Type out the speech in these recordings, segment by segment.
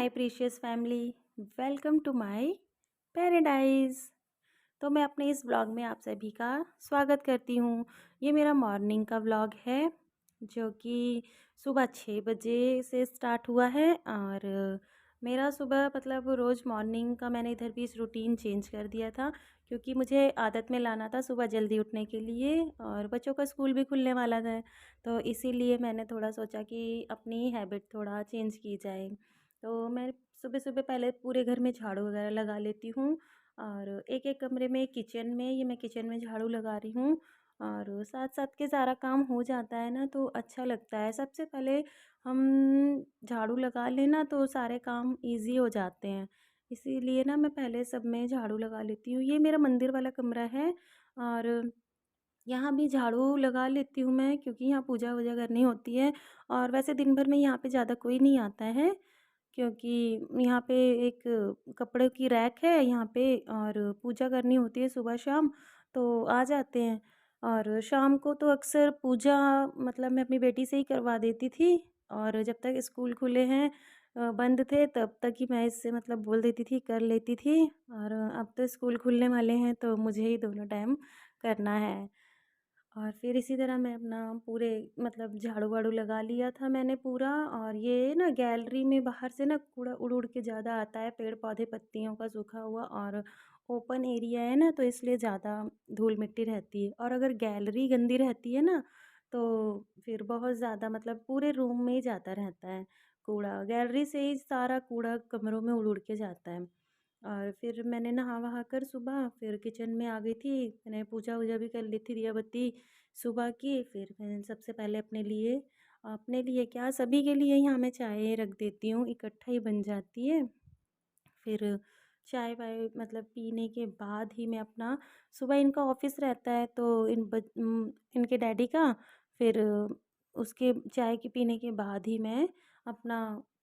My precious family, welcome to my paradise. तो मैं अपने इस व्लॉग में आप सभी का स्वागत करती हूँ। ये मेरा मॉर्निंग का व्लॉग है जो कि सुबह 6 बजे से स्टार्ट हुआ है। और मेरा सुबह मतलब रोज़ मॉर्निंग का मैंने इधर भी इस रूटीन चेंज कर दिया था, क्योंकि मुझे आदत में लाना था सुबह जल्दी उठने के लिए, और बच्चों का स्कूल भी खुलने वाला था। तो इसीलिए मैंने थोड़ा सोचा कि अपनी हैबिट थोड़ा चेंज की जाए। तो मैं सुबह-सुबह पहले पूरे घर में झाड़ू वगैरह लगा लेती हूँ, और एक-एक कमरे में, किचन में, ये मैं किचन में झाड़ू लगा रही हूँ, और साथ-साथ के सारा काम हो जाता है ना, तो अच्छा लगता है। सबसे पहले हम झाड़ू लगा लें ना, तो सारे काम ईज़ी हो जाते हैं। इसीलिए ना मैं पहले सब में झाड़ू लगा लेती हूँ। ये मेरा मंदिर वाला कमरा है, और यहाँ भी झाड़ू लगा लेती हूँ मैं, क्योंकि यहाँ पूजा-वूजा करनी होती है। और वैसे दिन भर में यहाँ पे ज़्यादा कोई नहीं आता है, क्योंकि यहाँ पे एक कपड़े की रैक है यहाँ पे, और पूजा करनी होती है सुबह शाम, तो आ जाते हैं। और शाम को तो अक्सर पूजा मतलब मैं अपनी बेटी से ही करवा देती थी, और जब तक स्कूल खुले हैं बंद थे तब तक ही मैं इससे मतलब बोल देती थी, कर लेती थी। और अब तो स्कूल खुलने वाले हैं तो मुझे ही दोनों टाइम करना है। और फिर इसी तरह मैं अपना पूरे मतलब झाड़ू-वाड़ू लगा लिया था मैंने पूरा। और ये ना गैलरी में बाहर से ना कूड़ा उड़-उड़ के ज़्यादा आता है, पेड़-पौधे पत्तियों का सूखा हुआ, और ओपन एरिया है ना, तो इसलिए ज़्यादा धूल-मिट्टी रहती है। और अगर गैलरी गंदी रहती है ना, तो फिर बहुत ज़्यादा मतलब पूरे रूम में ही जाता रहता है कूड़ा। गैलरी से ही सारा कूड़ा कमरों में उड़-उड़ के जाता है। और फिर मैंने नहा-वहा कर सुबह फिर किचन में आ गई थी। मैंने पूजा-वूजा भी कर ली थी, दिया बत्ती सुबह की। फिर मैंने सबसे पहले अपने लिए क्या, सभी के लिए यहाँ मैं चाय रख देती हूँ, इकट्ठा ही बन जाती है। फिर चाय-वाय मतलब पीने के बाद ही मैं अपना, सुबह इनका ऑफ़िस रहता है तो इनके डैडी का, फिर उसके चाय के पीने के बाद ही मैं अपना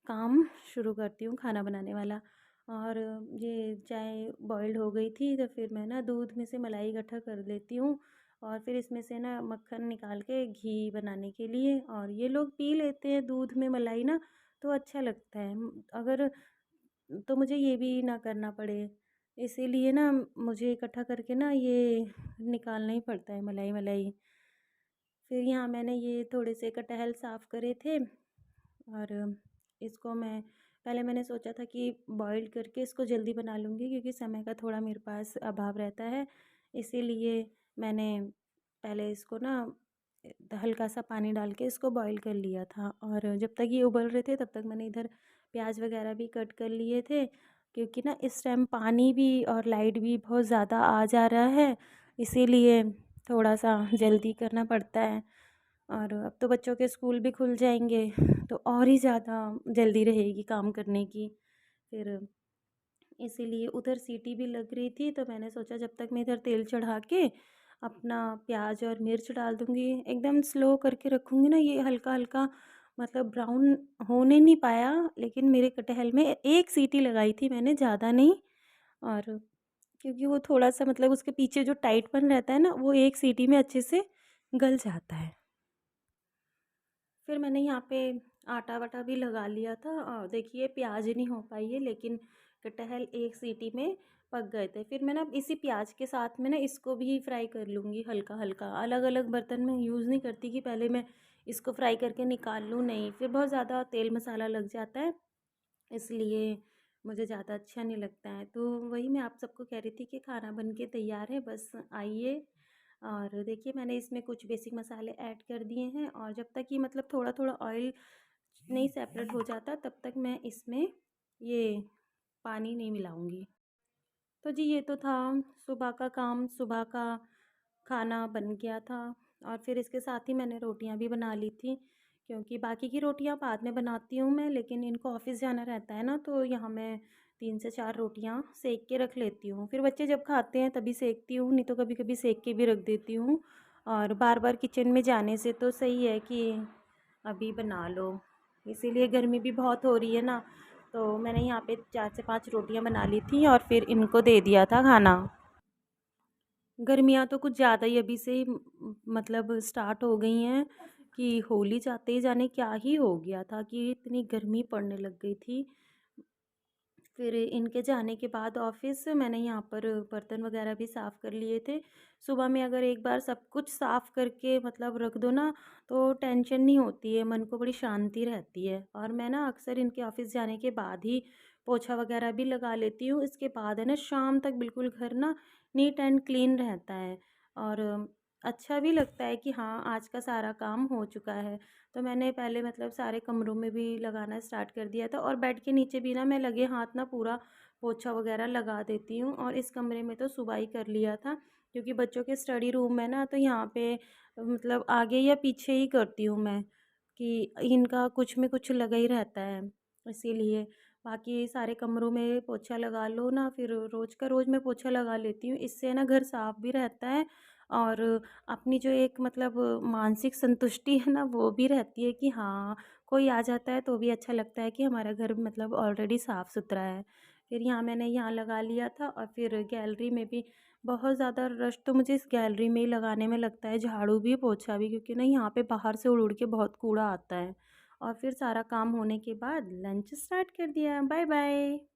काम शुरू करती हूँ, खाना बनाने वाला। और ये चाय बॉइल्ड हो गई थी तो फिर मैं ना दूध में से मलाई इकट्ठा कर लेती हूँ, और फिर इसमें से ना मक्खन निकाल के घी बनाने के लिए, और ये लोग पी लेते हैं दूध में मलाई ना, तो अच्छा लगता है। अगर तो मुझे ये भी ना करना पड़े, इसीलिए ना मुझे इकट्ठा करके ना ये निकालना ही पड़ता है मलाई-वलाई। फिर यहाँ मैंने ये थोड़े से कटहल साफ़ करे थे, और इसको मैंने सोचा था कि बॉईल करके इसको जल्दी बना लूँगी, क्योंकि समय का थोड़ा मेरे पास अभाव रहता है। इसीलिए मैंने पहले इसको ना हल्का सा पानी डाल के इसको बॉईल कर लिया था, और जब तक ये उबल रहे थे तब तक मैंने इधर प्याज वगैरह भी कट कर लिए थे, क्योंकि ना इस टाइम पानी भी और लाइट भी बहुत ज़्यादा आ जा रहा है, इसीलिए थोड़ा सा जल्दी करना पड़ता है। और अब तो बच्चों के स्कूल भी खुल जाएंगे, तो और ही ज़्यादा जल्दी रहेगी काम करने की। फिर इसीलिए उधर सीटी भी लग रही थी, तो मैंने सोचा जब तक मैं इधर तेल चढ़ा के अपना प्याज और मिर्च डाल दूँगी, एकदम स्लो करके रखूँगी ना, ये हल्का-हल्का मतलब ब्राउन होने नहीं पाया, लेकिन मेरे कटहल में एक सीटी लगाई थी मैंने, ज़्यादा नहीं। और क्योंकि वो थोड़ा-सा मतलब उसके पीछे जो टाइटपन रहता है ना, वो एक सीटी में अच्छे से गल जाता है। फिर मैंने यहाँ पे आटा-वाटा भी लगा लिया था, और देखिए प्याज नहीं हो पाई है, लेकिन कटहल एक सीटी में पक गए थे। फिर मैं ना इसी प्याज के साथ में ना इसको भी फ्राई कर लूँगी हल्का-हल्का। अलग-अलग बर्तन में यूज़ नहीं करती कि पहले मैं इसको फ्राई करके निकाल लूँ, नहीं, फिर बहुत ज़्यादा तेल मसाला लग जाता है, इसलिए मुझे ज़्यादा अच्छा नहीं लगता है। तो वही मैं आप सबको कह रही थी कि खाना बन के तैयार है, बस आइए। और देखिए मैंने इसमें कुछ बेसिक मसाले ऐड कर दिए हैं, और जब तक ये मतलब थोड़ा-थोड़ा ऑयल नहीं सेपरेट हो जाता तब तक मैं इसमें ये पानी नहीं मिलाऊँगी। तो जी ये तो था सुबह का काम, सुबह का खाना बन गया था। और फिर इसके साथ ही मैंने रोटियां भी बना ली थी, क्योंकि बाकी की रोटियां बाद में बनाती हूँ मैं, लेकिन इनको ऑफ़िस जाना रहता है ना, तो यहाँ मैं 3 से 4 रोटियां सेक के रख लेती हूँ। फिर बच्चे जब खाते हैं तभी सेकती हूँ, नहीं तो कभी-कभी सेक के भी रख देती हूँ। और बार-बार किचन में जाने से तो सही है कि अभी बना लो। इसीलिए गर्मी भी बहुत हो रही है ना, तो मैंने यहाँ पे 4 से 5 रोटियां बना ली थी, और फिर इनको दे दिया था खाना। गर्मियाँ तो कुछ ज़्यादा ही अभी से ही मतलब स्टार्ट हो गई हैं, कि होली जाते ही जाने क्या ही हो गया था कि इतनी गर्मी पड़ने लग गई थी। फिर इनके जाने के बाद ऑफ़िस मैंने यहाँ पर बर्तन वगैरह भी साफ़ कर लिए थे। सुबह में अगर एक बार सब कुछ साफ़ करके मतलब रख दो ना, तो टेंशन नहीं होती है, मन को बड़ी शांति रहती है। और मैं ना अक्सर इनके ऑफ़िस जाने के बाद ही पोछा वगैरह भी लगा लेती हूँ। इसके बाद है ना शाम तक बिल्कुल घर ना नीट एंड क्लीन रहता है और अच्छा भी लगता है कि हाँ, आज का सारा काम हो चुका है। तो मैंने पहले मतलब सारे कमरों में भी लगाना स्टार्ट कर दिया था और बेड के नीचे भी ना मैं लगे हाथ ना पूरा पोछा वगैरह लगा देती हूँ। और इस कमरे में तो सुबह ही कर लिया था, क्योंकि बच्चों के स्टडी रूम है ना, तो यहाँ पे मतलब आगे या पीछे ही करती हूँ मैं कि इनका कुछ में कुछ लगा ही रहता है, इसीलिए। बाकी सारे कमरों में पोछा लगा लो ना, फिर रोज़ का रोज़ मैं पोछा लगा लेती हूँ। इससे ना घर साफ़ भी रहता है और अपनी जो एक मतलब मानसिक संतुष्टि है ना, वो भी रहती है कि हाँ, कोई आ जाता है तो भी अच्छा लगता है कि हमारा घर मतलब ऑलरेडी साफ़-सुथरा है। फिर यहाँ मैंने यहाँ लगा लिया था और फिर गैलरी में भी बहुत ज़्यादा रश तो मुझे इस गैलरी में ही लगाने में लगता है, झाड़ू भी, पोछा भी, क्योंकि ना यहाँ पे बाहर से उड़-उड़ के बहुत कूड़ा आता है। और फिर सारा काम होने के बाद लंच स्टार्ट कर दिया। Bye bye.